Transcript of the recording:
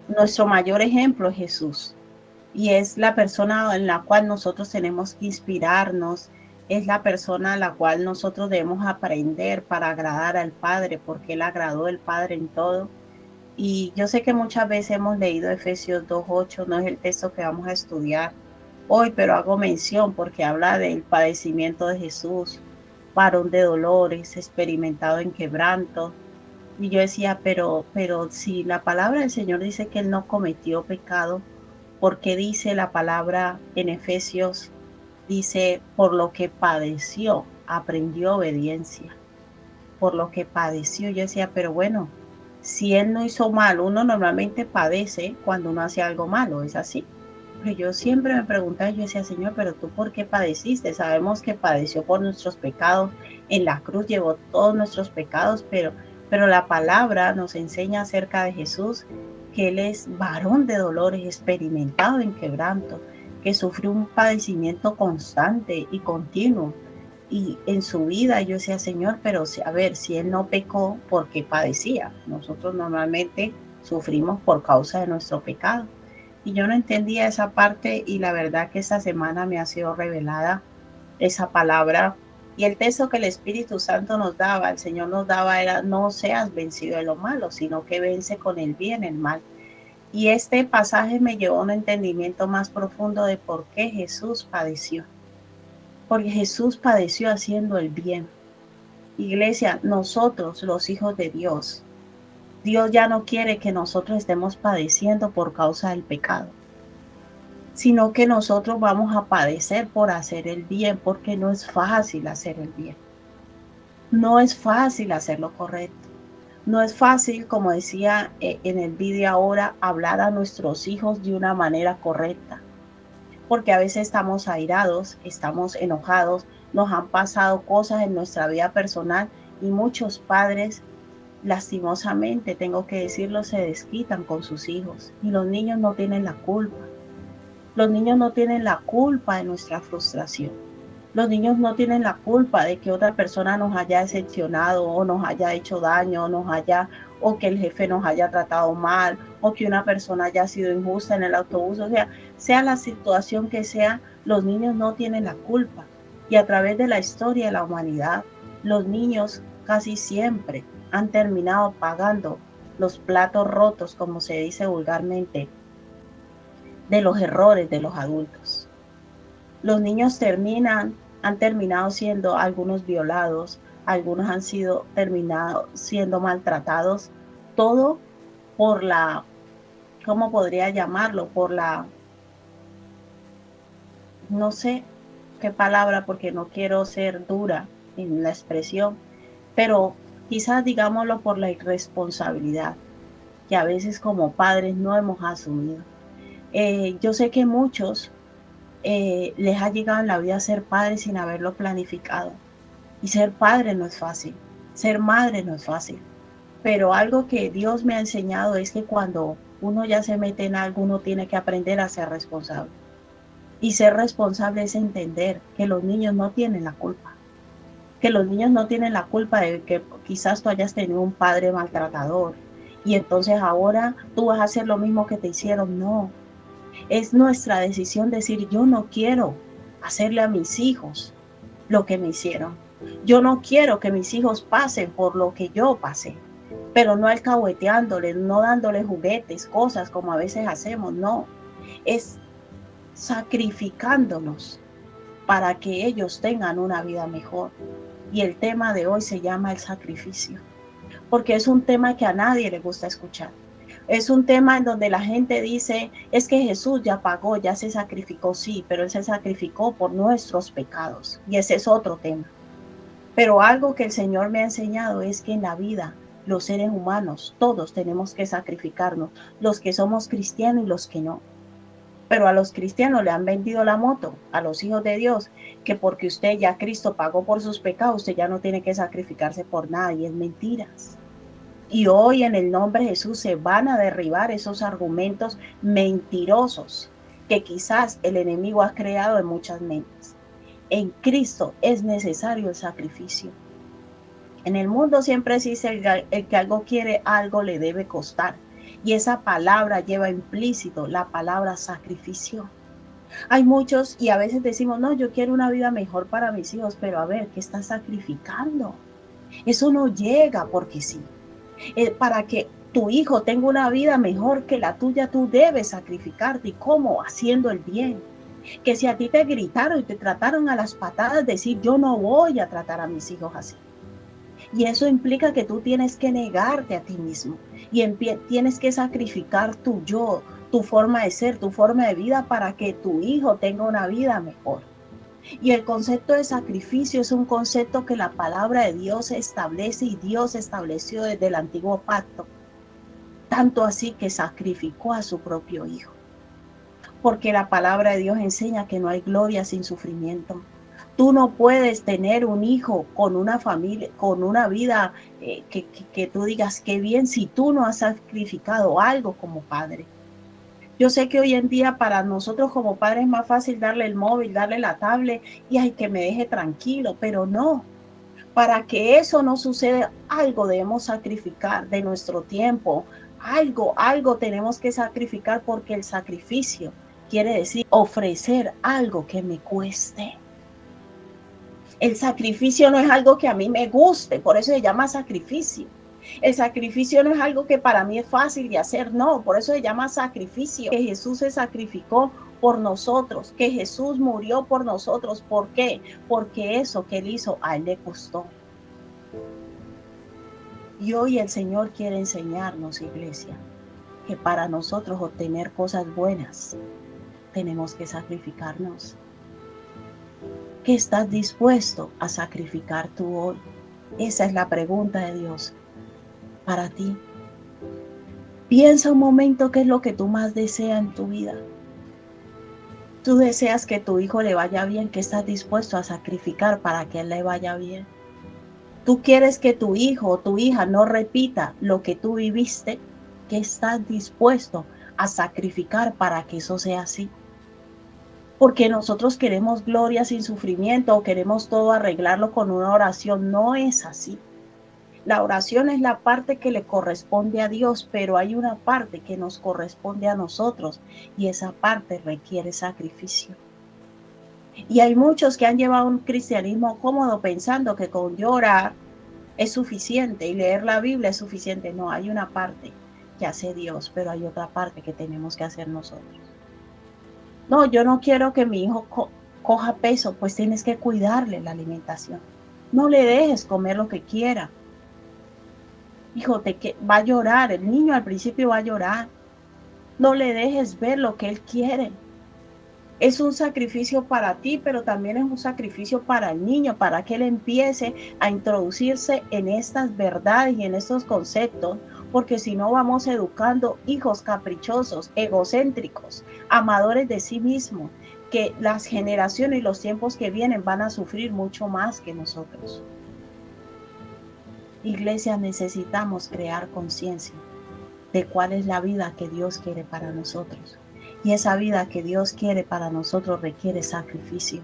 nuestro mayor ejemplo es Jesús. Y es la persona en la cual nosotros tenemos que inspirarnos, es la persona a la cual nosotros debemos aprender para agradar al Padre, porque Él agradó al Padre en todo. Y yo sé que muchas veces hemos leído Efesios 2:8, no es el texto que vamos a estudiar hoy, pero hago mención porque habla del padecimiento de Jesús, varón de dolores, experimentado en quebranto. Y yo decía, pero si la palabra del Señor dice que Él no cometió pecado, ¿por qué dice la palabra en Efesios? Dice, por lo que padeció, aprendió obediencia, por lo que padeció. Yo decía, pero bueno, si Él no hizo mal, uno normalmente padece cuando uno hace algo malo, ¿es así? Pero yo siempre me preguntaba, yo decía, Señor, pero tú ¿por qué padeciste? Sabemos que padeció por nuestros pecados, en la cruz llevó todos nuestros pecados, pero la palabra nos enseña acerca de Jesús, que Él es varón de dolores, experimentado en quebranto, que sufrió un padecimiento constante y continuo. Y en su vida yo decía, Señor, pero a ver, si Él no pecó, ¿por qué padecía? Nosotros normalmente sufrimos por causa de nuestro pecado. Y yo no entendía esa parte y la verdad que esta semana me ha sido revelada esa palabra. Y el texto que el Espíritu Santo nos daba, el Señor nos daba, era no seas vencido de lo malo, sino que vence con el bien el mal. Y este pasaje me llevó a un entendimiento más profundo de por qué Jesús padeció. Porque Jesús padeció haciendo el bien. Iglesia, nosotros, los hijos de Dios, Dios ya no quiere que nosotros estemos padeciendo por causa del pecado, sino que nosotros vamos a padecer por hacer el bien, porque no es fácil hacer el bien. No es fácil hacer lo correcto. No es fácil, como decía en el vídeo ahora, hablar a nuestros hijos de una manera correcta, porque a veces estamos airados, estamos enojados, nos han pasado cosas en nuestra vida personal y muchos padres, lastimosamente, tengo que decirlo, se desquitan con sus hijos y los niños no tienen la culpa. Los niños no tienen la culpa de nuestra frustración. Los niños no tienen la culpa de que otra persona nos haya decepcionado o nos haya hecho daño o que el jefe nos haya tratado mal o que una persona haya sido injusta en el autobús. O sea la situación que sea, los niños no tienen la culpa. Y a través de la historia de la humanidad, los niños casi siempre han terminado pagando los platos rotos, como se dice vulgarmente, de los errores de los adultos. Los niños han terminado siendo algunos violados, algunos han sido terminado siendo maltratados, todo por la, ¿cómo podría llamarlo? Por la, no sé qué palabra, porque no quiero ser dura en la expresión, pero quizás digámoslo por la irresponsabilidad que a veces como padres no hemos asumido. Yo sé que muchos les ha llegado en la vida ser padres sin haberlo planificado. Y ser padre no es fácil, ser madre no es fácil. Pero algo que Dios me ha enseñado es que cuando uno ya se mete en algo, uno tiene que aprender a ser responsable. Y ser responsable es entender que los niños no tienen la culpa. Que los niños no tienen la culpa de que quizás tú hayas tenido un padre maltratador. Y entonces ahora tú vas a hacer lo mismo que te hicieron. No, es nuestra decisión decir, yo no quiero hacerle a mis hijos lo que me hicieron. Yo no quiero que mis hijos pasen por lo que yo pasé, pero no alcahueteándoles, no dándoles juguetes, cosas como a veces hacemos, no. Es sacrificándonos para que ellos tengan una vida mejor. Y el tema de hoy se llama el sacrificio, porque es un tema que a nadie le gusta escuchar. Es un tema en donde la gente dice, es que Jesús ya pagó, ya se sacrificó, sí, pero Él se sacrificó por nuestros pecados. Y ese es otro tema. Pero algo que el Señor me ha enseñado es que en la vida los seres humanos, todos tenemos que sacrificarnos, los que somos cristianos y los que no. Pero a los cristianos le han vendido la moto, a los hijos de Dios, que porque usted ya Cristo pagó por sus pecados, usted ya no tiene que sacrificarse por nada, y es mentiras. Y hoy en el nombre de Jesús se van a derribar esos argumentos mentirosos que quizás el enemigo ha creado en muchas mentes. En Cristo es necesario el sacrificio. En el mundo siempre se dice el que algo quiere, algo le debe costar. Y esa palabra lleva implícito la palabra sacrificio. Hay muchos y a veces decimos, no, yo quiero una vida mejor para mis hijos, pero a ver, ¿qué estás sacrificando? Eso no llega porque sí. Para que tu hijo tenga una vida mejor que la tuya, tú debes sacrificarte. ¿Y cómo? Haciendo el bien. Que si a ti te gritaron y te trataron a las patadas, decir, yo no voy a tratar a mis hijos así. Y eso implica que tú tienes que negarte a ti mismo y tienes que sacrificar tu yo, tu forma de ser, tu forma de vida para que tu hijo tenga una vida mejor. Y el concepto de sacrificio es un concepto que la palabra de Dios establece y Dios estableció desde el antiguo pacto. Tanto así que sacrificó a su propio hijo. Porque la palabra de Dios enseña que no hay gloria sin sufrimiento. Tú no puedes tener un hijo con una familia, con una vida que tú digas qué bien si tú no has sacrificado algo como padre. Yo sé que hoy en día para nosotros como padres es más fácil darle el móvil, darle la tablet y ay, que me deje tranquilo, pero no. Para que eso no suceda, algo debemos sacrificar de nuestro tiempo. Algo tenemos que sacrificar porque el sacrificio quiere decir ofrecer algo que me cueste. El sacrificio no es algo que a mí me guste, por eso se llama sacrificio. El sacrificio no es algo que para mí es fácil de hacer, no, por eso se llama sacrificio. Que Jesús se sacrificó por nosotros, que Jesús murió por nosotros. ¿Por qué? Porque eso que él hizo a él le costó. Y hoy el Señor quiere enseñarnos, iglesia, que para nosotros obtener cosas buenas tenemos que sacrificarnos. ¿Qué estás dispuesto a sacrificar tú hoy? Esa es la pregunta de Dios para ti. Piensa un momento qué es lo que tú más deseas en tu vida. Tú deseas que tu hijo le vaya bien, ¿qué estás dispuesto a sacrificar para que él le vaya bien? Tú quieres que tu hijo o tu hija no repita lo que tú viviste, ¿qué estás dispuesto a sacrificar para que eso sea así? Porque nosotros queremos gloria sin sufrimiento o queremos todo arreglarlo con una oración. No es así. La oración es la parte que le corresponde a Dios, pero hay una parte que nos corresponde a nosotros y esa parte requiere sacrificio. Y hay muchos que han llevado un cristianismo cómodo pensando que con llorar es suficiente y leer la Biblia es suficiente. No, hay una parte que hace Dios, pero hay otra parte que tenemos que hacer nosotros. No, yo no quiero que mi hijo coja peso, pues tienes que cuidarle la alimentación. No le dejes comer lo que quiera. Hijo, va a llorar, el niño al principio va a llorar. No le dejes ver lo que él quiere. Es un sacrificio para ti, pero también es un sacrificio para el niño, para que él empiece a introducirse en estas verdades y en estos conceptos, porque si no vamos educando hijos caprichosos, egocéntricos, amadores de sí mismos, que las generaciones y los tiempos que vienen van a sufrir mucho más que nosotros. Iglesia, necesitamos crear conciencia de cuál es la vida que Dios quiere para nosotros. Y esa vida que Dios quiere para nosotros requiere sacrificio.